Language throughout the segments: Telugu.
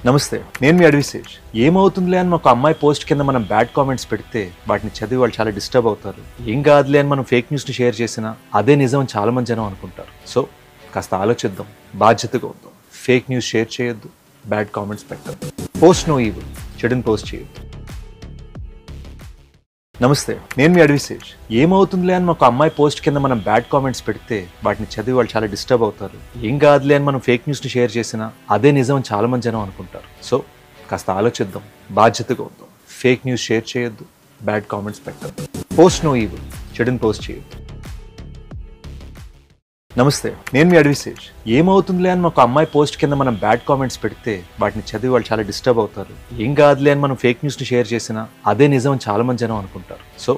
నమస్తే, నేను మీ అడ్విశేష్. ఏమవుతుందిలే అని ఒక అమ్మాయి పోస్ట్ కింద మనం బ్యాడ్ కామెంట్స్ పెడితే వాటిని చదివి వాళ్ళు చాలా డిస్టర్బ్ అవుతారు. ఏం కాదులే అని మనం ఫేక్ న్యూస్ని షేర్ చేసినా అదే నిజం చాలా మంది జనం అనుకుంటారు. సో కాస్త ఆలోచిద్దాం, బాధ్యతగా ఉందాం. ఫేక్ న్యూస్ షేర్ చేయొద్దు, బ్యాడ్ కామెంట్స్ పెట్టద్దు. పోస్ట్ నో ఈవిల్, చెడుని పోస్ట్ చేయొద్దు. నమస్తే, నేను మీ అడ్విశేష్. ఏమవుతుందిలే అని ఒక అమ్మాయి పోస్ట్ కింద మనం బ్యాడ్ కామెంట్స్ పెడితే వాటిని చదివి వాళ్ళు చాలా డిస్టర్బ్ అవుతారు. ఏం కాదులే అని మనం ఫేక్ న్యూస్ని షేర్ చేసినా అదే నిజం చాలా మంది జనం అనుకుంటారు. సో కాస్త ఆలోచిద్దాం, బాధ్యతగా ఉందాం. ఫేక్ న్యూస్ షేర్ చేయొద్దు, బ్యాడ్ కామెంట్స్ పెట్టద్దు. పోస్ట్ నో ఈవిల్, చెడుని పోస్ట్ చేయొద్దు. నమస్తే, నేను మీ అడ్విశేష్. ఏమవుతుందిలే అని ఒక అమ్మాయి పోస్ట్ కింద మనం బ్యాడ్ కామెంట్స్ పెడితే వాటిని చదివి వాళ్ళు చాలా డిస్టర్బ్ అవుతారు. ఏం కాదులే అని మనం ఫేక్ న్యూస్ని షేర్ చేసినా అదే నిజం చాలా మంది జనం అనుకుంటారు. సో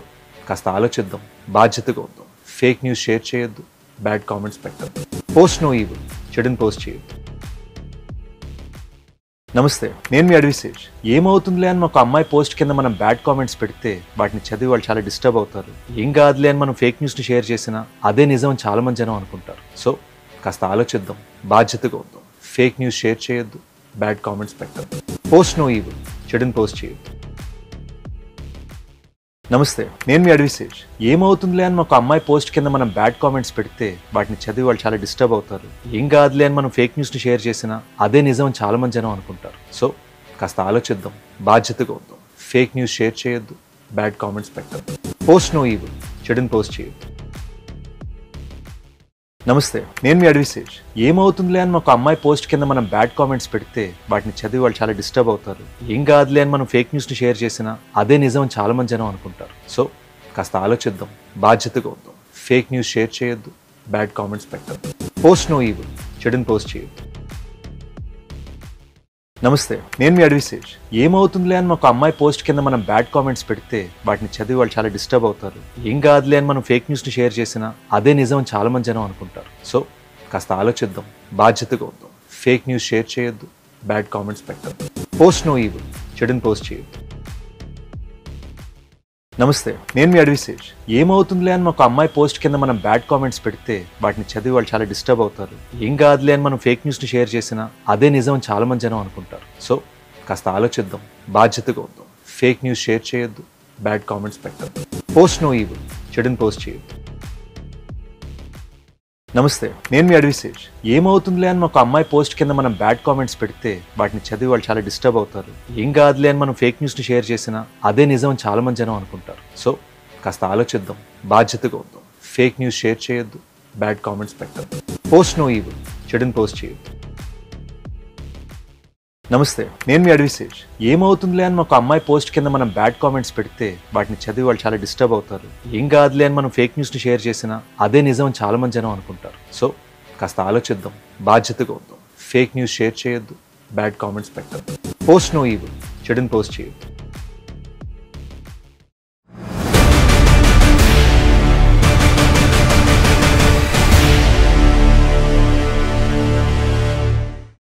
కాస్త ఆలోచిద్దాం, బాధ్యతగా ఉందాం. ఫేక్ న్యూస్ షేర్ చేయొద్దు, బ్యాడ్ కామెంట్స్ పెట్టద్దు. పోస్ట్ నో ఈవిల్, చెడుని పోస్ట్ చేయొద్దు. నమస్తే, నేను మీ అడ్విశేష్. ఏమవుతుందిలే అని ఒక అమ్మాయి పోస్ట్ కింద మనం బ్యాడ్ కామెంట్స్ పెడితే వాటిని చదివి వాళ్ళు చాలా డిస్టర్బ్ అవుతారు. ఏం కాదులే అని మనం ఫేక్ న్యూస్ని షేర్ చేసినా అదే నిజం చాలా మంది జనం అనుకుంటారు. సో కాస్త ఆలోచిద్దాం, బాధ్యతగా ఉందాం. ఫేక్ న్యూస్ షేర్ చేయొద్దు, బ్యాడ్ కామెంట్స్ పెట్టద్దు. పోస్ట్ నో ఈవిల్, చెడుని పోస్ట్ చేయొద్దు. నమస్తే, నేను మీ అడ్విశేష్. ఏమవుతుందిలే అని ఒక అమ్మాయి పోస్ట్ కింద మనం బ్యాడ్ కామెంట్స్ పెడితే వాటిని చదివి వాళ్ళు చాలా డిస్టర్బ్ అవుతారు. ఏం కాదులే అని మనం ఫేక్ న్యూస్ని షేర్ చేసినా అదే నిజం చాలా మంది జనం అనుకుంటారు. సో కాస్త ఆలోచిద్దాం, బాధ్యతగా ఉందాం. ఫేక్ న్యూస్ షేర్ చేయొద్దు, బ్యాడ్ కామెంట్స్ పెట్టద్దు. పోస్ట్ నో ఈవిల్, చెడుని పోస్ట్ చేయొద్దు. నమస్తే, నేను మీ అడ్విశేష్. ఏమవుతుందిలే అని ఒక అమ్మాయి పోస్ట్ కింద మనం బ్యాడ్ కామెంట్స్ పెడితే వాటిని చదివి వాళ్ళు చాలా డిస్టర్బ్ అవుతారు. ఏం కాదులే అని మనం ఫేక్ న్యూస్ని షేర్ చేసినా అదే నిజం చాలా మంది జనం అనుకుంటారు. సో కాస్త ఆలోచిద్దాం, బాధ్యతగా ఉందాం. ఫేక్ న్యూస్ షేర్ చేయొద్దు, బ్యాడ్ కామెంట్స్ పెట్టద్దు. పోస్ట్ నో ఈవిల్, చెడుని పోస్ట్ చేయొద్దు. నమస్తే, నేను మీ అడ్విశేష్. ఏమవుతుందిలే అని ఒక అమ్మాయి పోస్ట్ కింద మనం బ్యాడ్ కామెంట్స్ పెడితే వాటిని చదివి వాళ్ళు చాలా డిస్టర్బ్ అవుతారు. ఏం కాదులే అని మనం ఫేక్ న్యూస్ని షేర్ చేసినా అదే నిజం చాలా మంది జనం అనుకుంటారు. సో కాస్త ఆలోచిద్దాం, బాధ్యతగా ఉందాం. ఫేక్ న్యూస్ షేర్ చేయొద్దు, బ్యాడ్ కామెంట్స్ పెట్టద్దు. పోస్ట్ నో ఈవిల్, చెడుని పోస్ట్ చేయొద్దు. నమస్తే, నేను మీ అడ్విశేష్. ఏమవుతుందిలే అని ఒక అమ్మాయి పోస్ట్ కింద మనం బ్యాడ్ కామెంట్స్ పెడితే వాటిని చదివి వాళ్ళు చాలా డిస్టర్బ్ అవుతారు. ఏం కాదులే అని మనం ఫేక్ న్యూస్ని షేర్ చేసినా అదే నిజం చాలా మంది జనం అనుకుంటారు. సో కాస్త ఆలోచిద్దాం, బాధ్యతగా ఉందాం. ఫేక్ న్యూస్ షేర్ చేయొద్దు, బ్యాడ్ కామెంట్స్ పెట్టద్దు. పోస్ట్ నో ఈవిల్, చెడుని పోస్ట్ చేయొద్దు. నమస్తే, నేను మీ అడ్విశేష్. ఏమవుతుందిలే అని ఒక అమ్మాయి పోస్ట్ కింద మనం బ్యాడ్ కామెంట్స్ పెడితే వాటిని చదివి వాళ్ళు చాలా డిస్టర్బ్ అవుతారు. ఏం కాదులే అని మనం ఫేక్ న్యూస్ని షేర్ చేసినా అదే నిజం చాలా మంది జనం అనుకుంటారు. సో కాస్త ఆలోచిద్దాం, బాధ్యతగా ఉందాం. ఫేక్ న్యూస్ షేర్ చేయొద్దు, బ్యాడ్ కామెంట్స్ పెట్టద్దు. పోస్ట్ నో ఈవిల్, చెడుని పోస్ట్ చేయొద్దు. నమస్తే, నేను మీ అడ్విశేష్. ఏమవుతుందిలే అని ఒక అమ్మాయి పోస్ట్ కింద మనం బ్యాడ్ కామెంట్స్ పెడితే వాటిని చదివి వాళ్ళు చాలా డిస్టర్బ్ అవుతారు. ఏం కాదులే అని మనం ఫేక్ న్యూస్ని షేర్ చేసినా అదే నిజం చాలా మంది జనం అనుకుంటారు. సో కాస్త ఆలోచిద్దాం, బాధ్యతగా ఉందాం. ఫేక్ న్యూస్ షేర్ చేయొద్దు, బ్యాడ్ కామెంట్స్ పెట్టద్దు. పోస్ట్ నో ఈవిల్, చెడుని పోస్ట్ చేయొద్దు.